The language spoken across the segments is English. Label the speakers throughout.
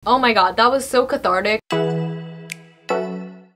Speaker 1: Oh my god, that was so cathartic.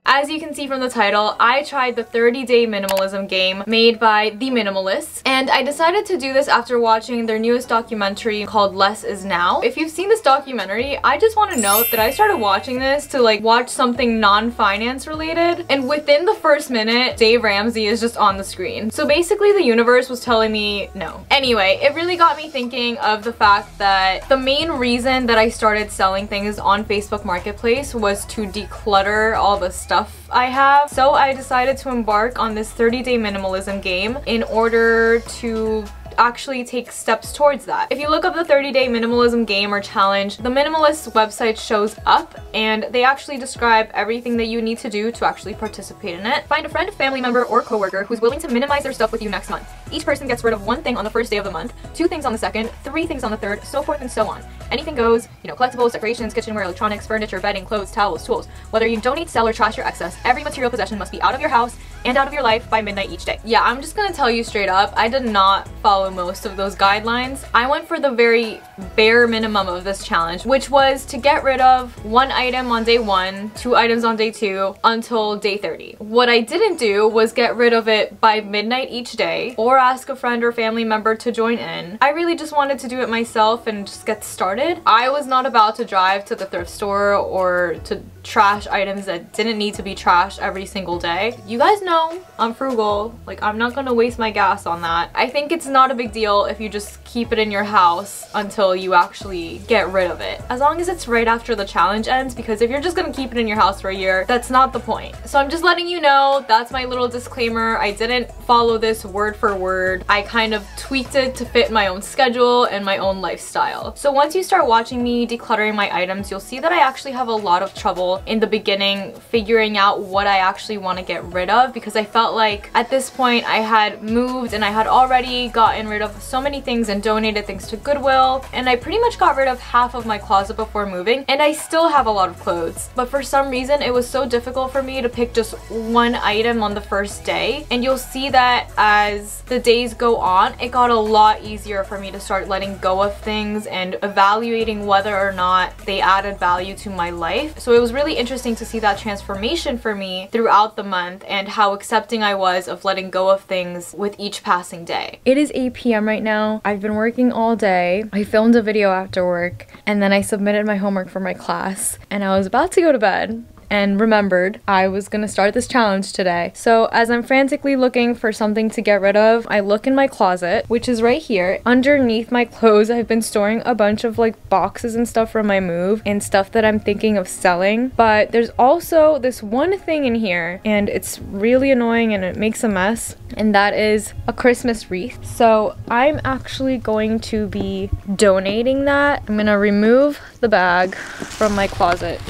Speaker 1: As you can see from the title, I tried the 30-day minimalism game made by the Minimalists, and I decided to do this after watching their newest documentary called Less Is Now. If you've seen this documentary, I just want to note that I started watching this to like watch something non-finance related, and within the first minute, Dave Ramsey is just on the screen. So basically the universe was telling me no. Anyway, it really got me thinking of the fact that the main reason that I started selling things on Facebook Marketplace was to declutter all the stuff I have. So I decided to embark on this 30-day minimalism game in order to actually take steps towards that. If you look up the 30-day minimalism game or challenge, the Minimalist website shows up and they actually describe everything that you need to do to actually participate in it. Find a friend, family member, or coworker who's willing to minimize their stuff with you next month. Each person gets rid of 1 thing on the first day of the month, 2 things on the second, 3 things on the third, so forth and so on. Anything goes, you know, collectibles, decorations, kitchenware, electronics, furniture, bedding, clothes, towels, tools. Whether you donate, sell, or trash your excess, every material possession must be out of your house and out of your life by midnight each day. Yeah, I'm just gonna tell you straight up, I did not follow most of those guidelines. I went for the very bare minimum of this challenge, which was to get rid of 1 item on day 1, 2 items on day 2, until day 30. What I didn't do was get rid of it by midnight each day, or ask a friend or family member to join in. I really just wanted to do it myself and just get started. I was not about to drive to the thrift store or to trash items that didn't need to be trashed every single day. You guys know I'm frugal. Like, I'm not gonna waste my gas on that. I think it's not a big deal if you just keep it in your house until you actually get rid of it. As long as it's right after the challenge ends, because if you're just gonna keep it in your house for a year, that's not the point. So I'm just letting you know, that's my little disclaimer. I didn't follow this word for word. I kind of tweaked it to fit my own schedule and my own lifestyle. So once you start watching me decluttering my items, you'll see that I actually have a lot of trouble in the beginning figuring out what I actually want to get rid of, because I felt like at this point I had moved and I had already gotten rid of so many things and donated things to Goodwill, and I pretty much got rid of half of my closet before moving, and I still have a lot of clothes. But for some reason it was so difficult for me to pick just 1 item on the first day, and you'll see that as the days go on, it got a lot easier for me to start letting go of things and evaluating whether or not they added value to my life. So it was really interesting to see that transformation for me throughout the month and how accepting I was of letting go of things with each passing day. It is 8 p.m. right now. I've been working all day. I filmed a video after work, and then I submitted my homework for my class, and I was about to go to bed and remembered I was gonna start this challenge today. So as I'm frantically looking for something to get rid of, I look in my closet, which is right here. Underneath my clothes, I've been storing a bunch of like boxes and stuff from my move and stuff that I'm thinking of selling. But there's also this one thing in here, and it's really annoying and it makes a mess, and that is a Christmas wreath. So I'm actually going to be donating that. I'm gonna remove the bag from my closet,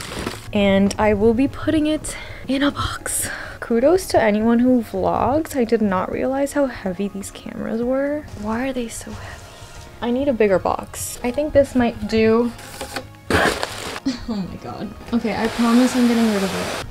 Speaker 1: and I will be putting it in a box. Kudos to anyone who vlogs. I did not realize how heavy these cameras were. Why are they so heavy? I need a bigger box. I think this might do. Oh my god. Okay, I promise I'm getting rid of it.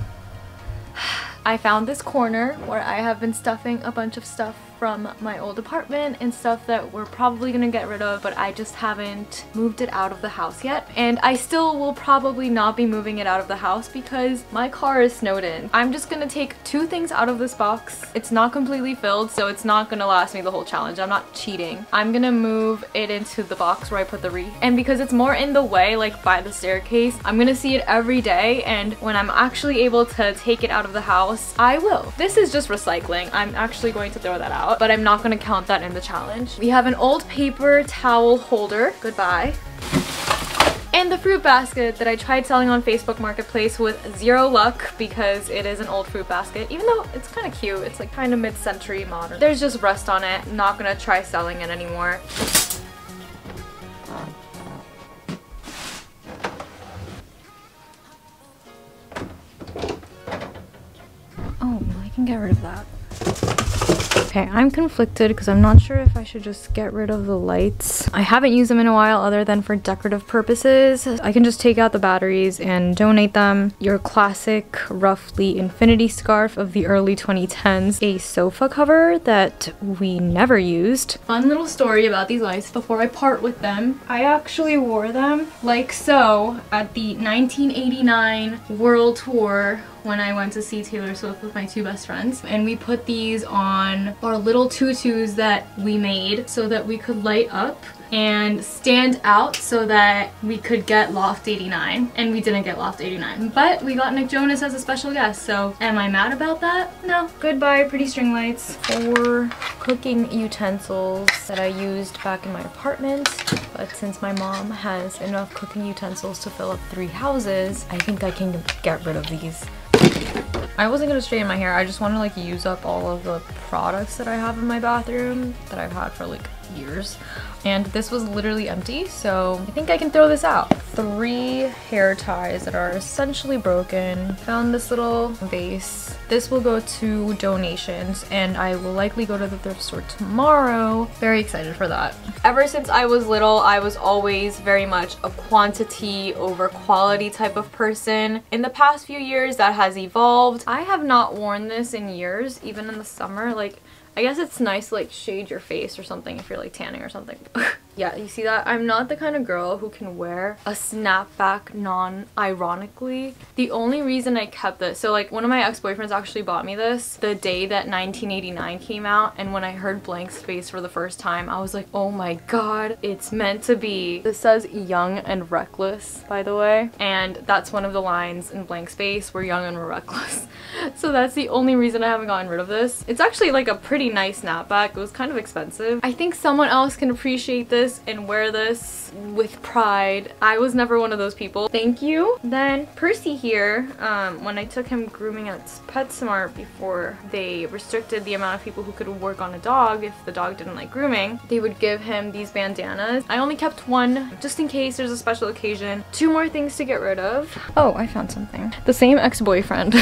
Speaker 1: I found this corner where I have been stuffing a bunch of stuff from my old apartment and stuff that we're probably gonna get rid of, but I just haven't moved it out of the house yet. And I still will probably not be moving it out of the house because my car is snowed in. I'm just gonna take 2 things out of this box. It's not completely filled, so it's not gonna last me the whole challenge. I'm not cheating. I'm gonna move it into the box where I put the wreath. And because it's more in the way, like by the staircase, I'm gonna see it every day, and when I'm actually able to take it out of the house, I will. This is just recycling. I'm actually going to throw that out, but I'm not going to count that in the challenge. We have an old paper towel holder. Goodbye. And the fruit basket that I tried selling on Facebook Marketplace with 0 luck because it is an old fruit basket, even though it's kind of cute. It's like kind of mid-century modern. There's just rust on it. I'm not going to try selling it anymore. Oh, I can get rid of that. Okay, I'm conflicted because I'm not sure if I should just get rid of the lights. I haven't used them in a while other than for decorative purposes. I can just take out the batteries and donate them. Your classic, roughly infinity scarf of the early 2010s. A sofa cover that we never used. Fun little story about these lights before I part with them. I actually wore them like so at the 1989 World Tour when I went to see Taylor Swift with my 2 best friends, and we put these on our little tutus that we made so that we could light up and stand out so that we could get Loft 89, and we didn't get Loft 89, but we got Nick Jonas as a special guest, so am I mad about that? No. Goodbye pretty string lights. 4 cooking utensils that I used back in my apartment, but since my mom has enough cooking utensils to fill up 3 houses, I think I can get rid of these. I wasn't gonna straighten my hair, I just want to like use up all of the products that I have in my bathroom that I've had for like years. And this was literally empty, so I think I can throw this out. 3 hair ties that are essentially broken. Found this little vase. This will go to donations, and I will likely go to the thrift store tomorrow. Very excited for that. Ever since I was little, I was always very much a quantity over quality type of person. In the past few years, that has evolved. I have not worn this in years, even in the summer. Like, I guess it's nice to like shade your face or something if you're like tanning or something. Yeah, you see that? I'm not the kind of girl who can wear a snapback non-ironically. The only reason I kept this, so like one of my ex-boyfriends actually bought me this the day that 1989 came out, and when I heard Blank Space for the first time, I was like, oh my god, it's meant to be. This says young and reckless, by the way, and that's one of the lines in Blank Space. We're young and we're reckless. So that's the only reason I haven't gotten rid of this. It's actually like a pretty nice snapback. It was kind of expensive. I think someone else can appreciate this and wear this with pride. I was never one of those people. Thank you. Then Percy here, when I took him grooming at PetSmart before they restricted the amount of people who could work on a dog if the dog didn't like grooming, they would give him these bandanas. I only kept 1 just in case there's a special occasion. 2 more things to get rid of. Oh, I found something. The same ex-boyfriend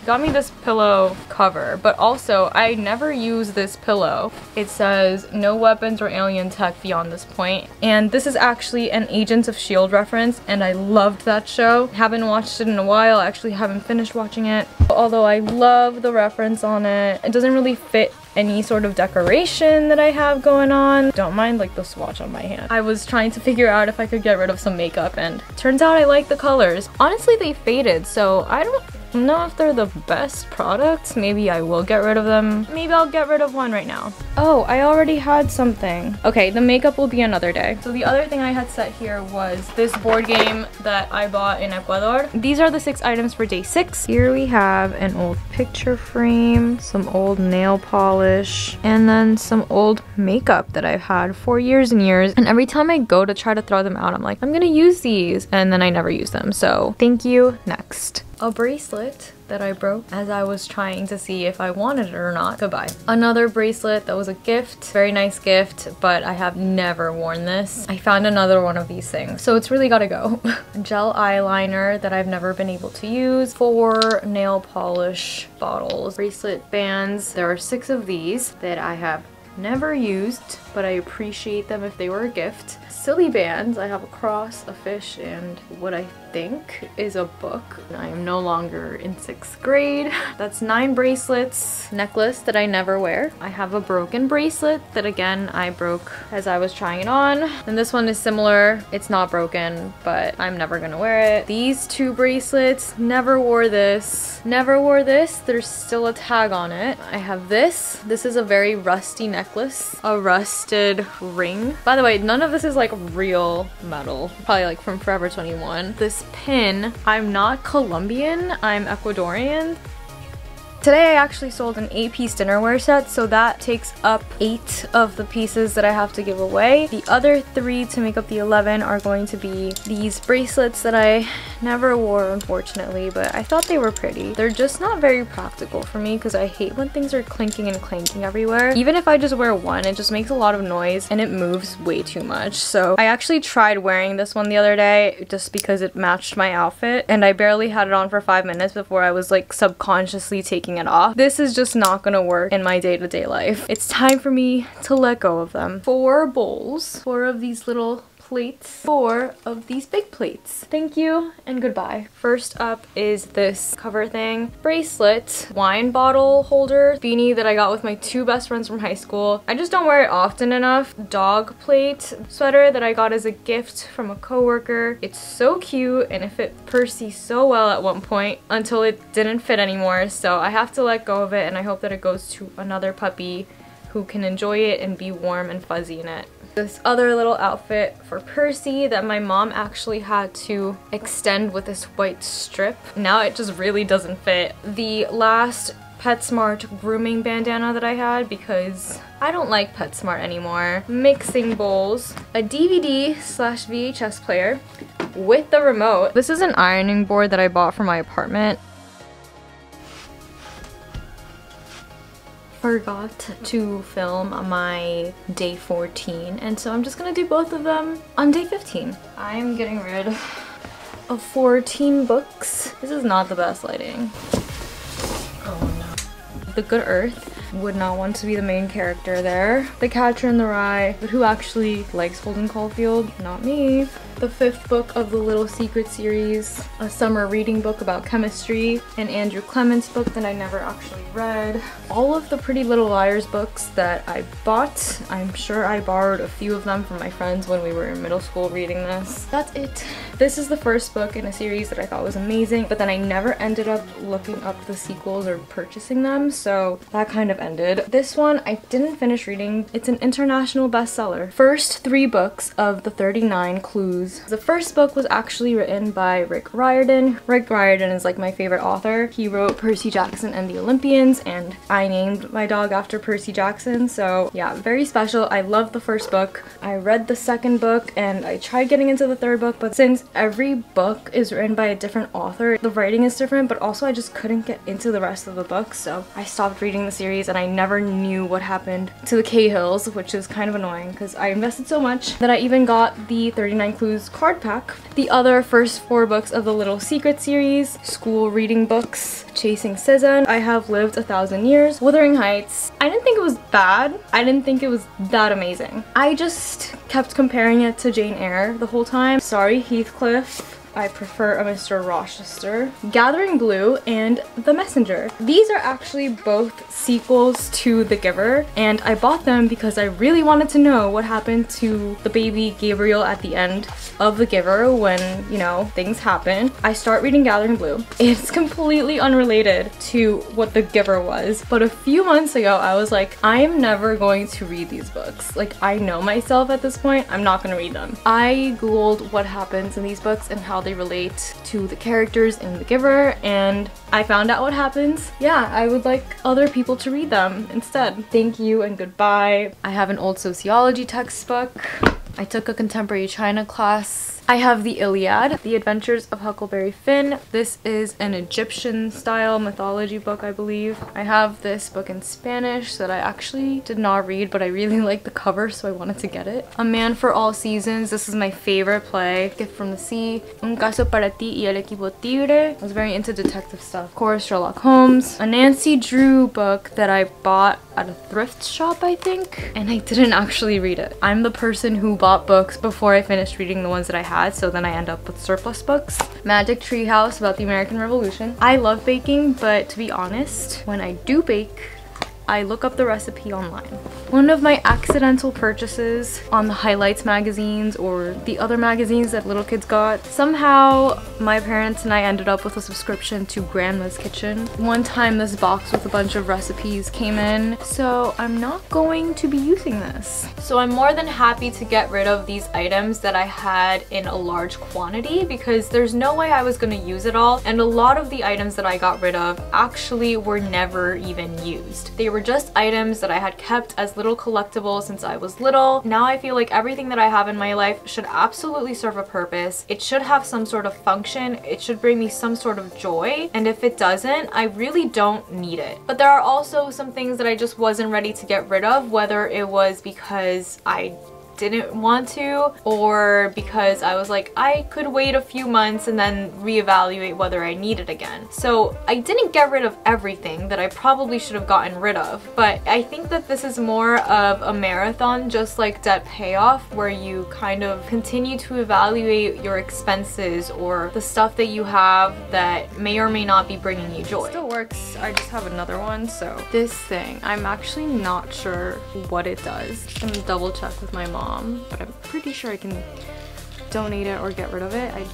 Speaker 1: got me this pillow cover, but also I never use this pillow. It says no weapons or alien tech beyond this point, and this is actually an Agents of S.H.I.E.L.D. reference, and I loved that show. Haven't watched it in a while. I actually haven't finished watching it, although I love the reference on it. It doesn't really fit any sort of decoration that I have going on. Don't mind like the swatch on my hand. I was trying to figure out if I could get rid of some makeup, and turns out I like the colors. Honestly, they faded, so I don't know if they're the best products. Maybe I will get rid of them. Maybe I'll get rid of one right now. Oh, I already had something. Okay, the makeup will be another day. So the other thing I had set here was this board game that I bought in Ecuador. These are the 6 items for day 6. Here we have an old picture frame, some old nail polish, and then some old makeup that I've had for years and years. And every time I go to try to throw them out, I'm like, I'm gonna use these, and then I never use them. So thank you. Next, a bracelet that I broke as I was trying to see if I wanted it or not. Goodbye. Another bracelet that was a gift, very nice gift, but I have never worn this. I found another one of these things, so it's really gotta go. Gel eyeliner that I've never been able to use. 4 nail polish bottles. Bracelet bands. There are 6 of these that I have never used, but I appreciate them if they were a gift. Silly bands. I have a cross, a fish, and what I think is a book. I am no longer in 6th grade. That's 9 bracelets. Necklace that I never wear. I have a broken bracelet that again I broke as I was trying it on. And this one is similar. It's not broken, but I'm never gonna wear it. These 2 bracelets, never wore this. Never wore this. There's still a tag on it. I have this. This is a very rusty necklace. A rusted ring. By the way, none of this is like real metal. Probably like from Forever 21. This pin, I'm not Colombian, I'm Ecuadorian. Today I actually sold an 8-piece dinnerware set, so that takes up 8 of the pieces that I have to give away. The other 3 to make up the 11 are going to be these bracelets that I never wore, unfortunately, but I thought they were pretty. They're just not very practical for me because I hate when things are clinking and clanking everywhere. Even if I just wear one, it just makes a lot of noise and it moves way too much. So I actually tried wearing this one the other day just because it matched my outfit, and I barely had it on for 5 minutes before I was like subconsciously taking it off. This is just not gonna work in my day-to-day life. It's time for me to let go of them. 4 bowls, 4 of these little plates, 4 of these big plates. Thank you and goodbye. First up is this cover thing. Bracelet, wine bottle holder, beanie that I got with my 2 best friends from high school. I just don't wear it often enough. Dog plate sweater that I got as a gift from a coworker. It's so cute and it fit Percy so well at one point until it didn't fit anymore. So I have to let go of it, and I hope that it goes to another puppy who can enjoy it and be warm and fuzzy in it. This other little outfit for Percy that my mom actually had to extend with this white strip. Now it just really doesn't fit. The last PetSmart grooming bandana that I had because I don't like PetSmart anymore. Mixing bowls, a DVD/VHS player with the remote. This is an ironing board that I bought for my apartment. Forgot to film my day 14, and so I'm just gonna do both of them on day 15. I'm getting rid of 14 books. This is not the best lighting. Oh no. The Good Earth. Would not want to be the main character there. The Catcher in the Rye, but who actually likes Holden Caulfield? Not me. The 5th book of the Little Secret series, a summer reading book about chemistry, an Andrew Clements book that I never actually read. All of the Pretty Little Liars books that I bought. I'm sure I borrowed a few of them from my friends when we were in middle school reading this. That's it. This is the first book in a series that I thought was amazing, but then I never ended up looking up the sequels or purchasing them, so that kind of ended. This one I didn't finish reading. It's an international bestseller. First 3 books of the 39 Clues. The first book was actually written by Rick Riordan. Rick Riordan is like my favorite author. He wrote Percy Jackson and the Olympians, and I named my dog after Percy Jackson, so yeah, very special. I loved the first book. I read the second book and I tried getting into the third book, but since every book is written by a different author, the writing is different, but also I just couldn't get into the rest of the books, so I stopped reading the series and I never knew what happened to the Cahills, which is kind of annoying because I invested so much that I even got the 39 Clues card pack. The other first 4 books of the Little Secret series, school reading books, Chasing Cezanne, I Have Lived 1,000 Years, Wuthering Heights. I didn't think it was bad. I didn't think it was that amazing. I just kept comparing it to Jane Eyre the whole time. Sorry, Heathcliff. I prefer a Mr. Rochester, Gathering Blue, and The Messenger. These are actually both sequels to The Giver, and I bought them because I really wanted to know what happened to the baby Gabriel at the end of The Giver when, you know, things happen. I start reading Gathering Blue. It's completely unrelated to what The Giver was, but a few months ago I was like, I am never going to read these books. Like, I know myself at this point, I'm not gonna read them. I googled what happens in these books and how they relate to the characters in The Giver, and I found out what happens. Yeah, I would like other people to read them instead. Thank you and goodbye. I have an old sociology textbook. I took a contemporary China class. I have the Iliad, The Adventures of Huckleberry Finn. This is an Egyptian style mythology book, I believe. I have this book in Spanish that I actually did not read, but I really like the cover, so I wanted to get it. A Man for All Seasons. This is my favorite play. Gift from the Sea. Un caso para ti y el equipo tigre. I was very into detective stuff. Of course, Sherlock Holmes. A Nancy Drew book that I bought at a thrift shop, I think, and I didn't actually read it. I'm the person who bought books before I finished reading the ones that I had, so then I end up with surplus books. Magic Treehouse about the American Revolution. I love baking, but to be honest, when I do bake, I look up the recipe online. One of my accidental purchases on the Highlights magazines or the other magazines that little kids got, somehow my parents and I ended up with a subscription to Grandma's Kitchen. One time this box with a bunch of recipes came in, so I'm not going to be using this. So I'm more than happy to get rid of these items that I had in a large quantity because there's no way I was gonna use it all, and a lot of the items that I got rid of actually were never even used. They were were just items that I had kept as little collectibles since I was little. Now I feel like everything that I have in my life should absolutely serve a purpose. It should have some sort of function. It should bring me some sort of joy. And if it doesn't, I really don't need it. But there are also some things that I just wasn't ready to get rid of, whether it was because I didn't want to or because I was like, I could wait a few months and then reevaluate whether I need it again. So I didn't get rid of everything that I probably should have gotten rid of, but I think that this is more of a marathon, just like debt payoff, where you kind of continue to evaluate your expenses or the stuff that you have that may or may not be bringing you joy. It still works. I just have another one. So this thing, I'm actually not sure what it does. I'm gonna double check with my mom. But I'm pretty sure I can donate it or get rid of it. I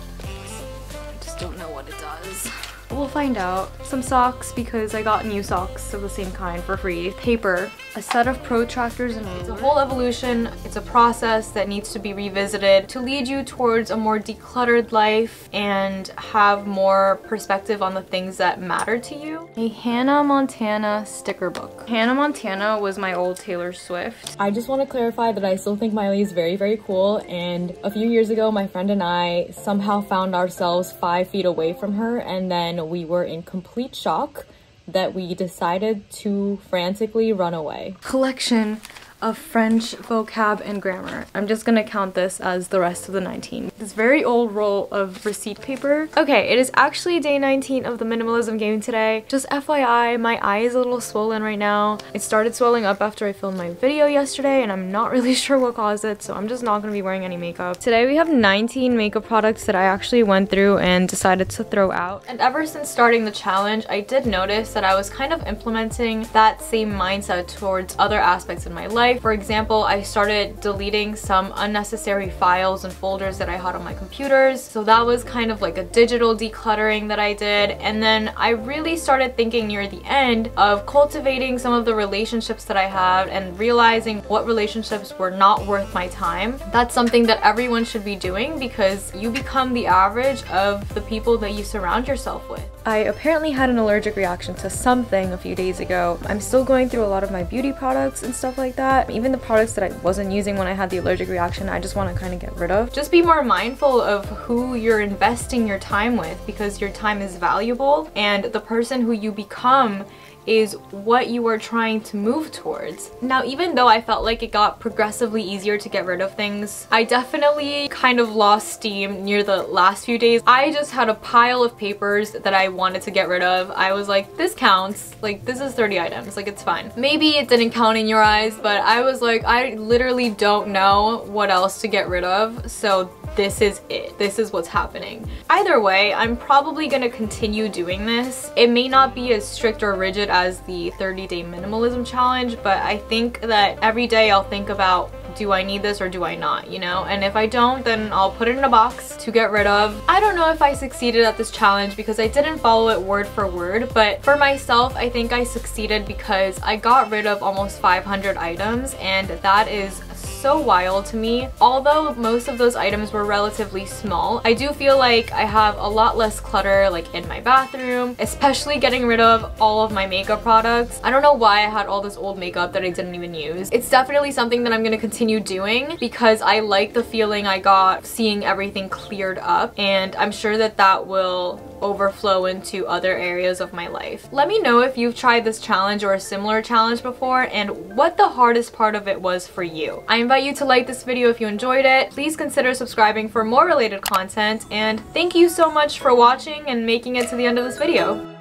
Speaker 1: just don't know what it does. We'll find out. Some socks because I got new socks of the same kind for free. Paper, a set of protractors and it's a whole evolution. It's a process that needs to be revisited to lead you towards a more decluttered life and have more perspective on the things that matter to you. A Hannah Montana sticker book. Hannah Montana was my old Taylor Swift.
Speaker 2: I just want to clarify that I still think Miley is very, very cool, and a few years ago my friend and I somehow found ourselves 5 feet away from her, and then we were in complete shock that we decided to frantically run away.
Speaker 1: Collection of French vocab and grammar. I'm just gonna count this as the rest of the 19. This very old roll of receipt paper. Okay, it is actually day 19 of the minimalism game today. Just FYI, my eye is a little swollen right now. It started swelling up after I filmed my video yesterday and I'm not really sure what caused it, so I'm just not gonna be wearing any makeup. Today we have 19 makeup products that I actually went through and decided to throw out. And ever since starting the challenge, I did notice that I was kind of implementing that same mindset towards other aspects in my life. For example, I started deleting some unnecessary files and folders that I had on my computers. So that was kind of like a digital decluttering that I did. And then I really started thinking near the end of cultivating some of the relationships that I have and realizing what relationships were not worth my time. That's something that everyone should be doing because you become the average of the people that you surround yourself with. I apparently had an allergic reaction to something a few days ago. I'm still going through a lot of my beauty products and stuff like that. Even the products that I wasn't using when I had the allergic reaction, I just want to kind of get rid of. Just be more mindful of who you're investing your time with because your time is valuable and the person who you become is what you are trying to move towards. Now, even though I felt like it got progressively easier to get rid of things, I definitely kind of lost steam near the last few days. I just had a pile of papers that I wanted to get rid of. I was like, this counts. Like, this is 30 items. Like, it's fine. Maybe it didn't count in your eyes, but I was like, I literally don't know what else to get rid of. So this is it. This is what's happening. Either way, I'm probably gonna continue doing this. It may not be as strict or rigid as the 30-day minimalism challenge, but I think that every day I'll think about, do I need this or do I not, you know? And if I don't, then I'll put it in a box to get rid of. I don't know if I succeeded at this challenge because I didn't follow it word for word, but for myself, I think I succeeded because I got rid of almost 500 items, and that is so wild to me. Although most of those items were relatively small, I do feel like I have a lot less clutter like in my bathroom, especially getting rid of all of my makeup products. I don't know why I had all this old makeup that I didn't even use. It's definitely something that I'm gonna continue doing because I like the feeling I got seeing everything cleared up, and I'm sure that that will overflow into other areas of my life. Let me know if you've tried this challenge or a similar challenge before and what the hardest part of it was for you. I invite you to like this video if you enjoyed it. Please consider subscribing for more related content, and thank you so much for watching and making it to the end of this video.